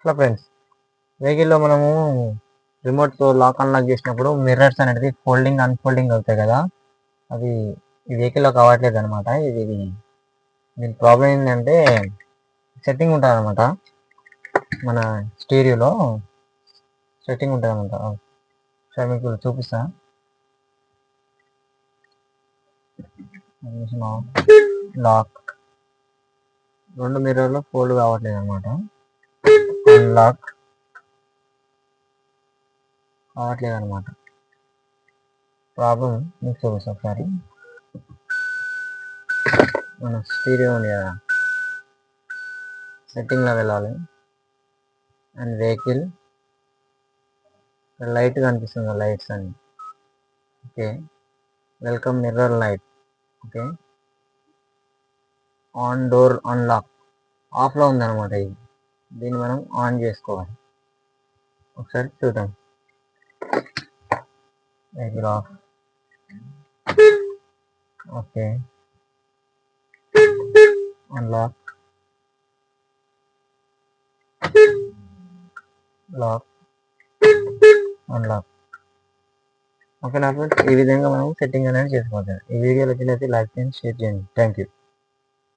Hello friends, వెహికల్లో మనము రిమోట్తో lock unlock చేసినప్పుడు మిర్రర్స్ అనేది ఫోల్డింగ్ అన్ఫోల్డింగ్ అవుతాయి కదా. అది ఈ వెహికల్లో కావట్లేదు అనమాట. దీని ప్రాబ్లం ఏంటంటే సెట్టింగ్ ఉంటుంది అనమాట. మన స్టీరియోలో సెట్టింగ్ ఉంటుంది అనమాట. సరే మీకు చూపిస్తా. లాక్ రెండు మిర్రర్లో ఫోల్డ్ కావట్లేదు అనమాట. అన్లాక్ కావట్లేదు అనమాట. ప్రాబ్లం మీకు చూపిస్తా ఒకసారి. మన స్టీరియో ఉంది కదా, సెట్టింగ్లో వెళ్ళాలి. అండ్ వెహికల్ లైట్ కనిపిస్తుంది, లైట్స్ అని. Okay, welcome mirror light. Okay, on door unlock ఆఫ్లో ఉందన్నమాట. దీన్ని మనం ఆన్ చేసుకోవాలి. ఒకసారి చూద్దాం. Vehicle off. Okay, unlock, lock, unlock. Okay నా ఫ్రెండ్స్, ఈ విధంగా మనం సెట్టింగ్ అనేది చేసుకోవచ్చు. ఈ వీడియో నచ్చినట్లయితే లైక్ చేయండి, షేర్ చేయండి. Thank you.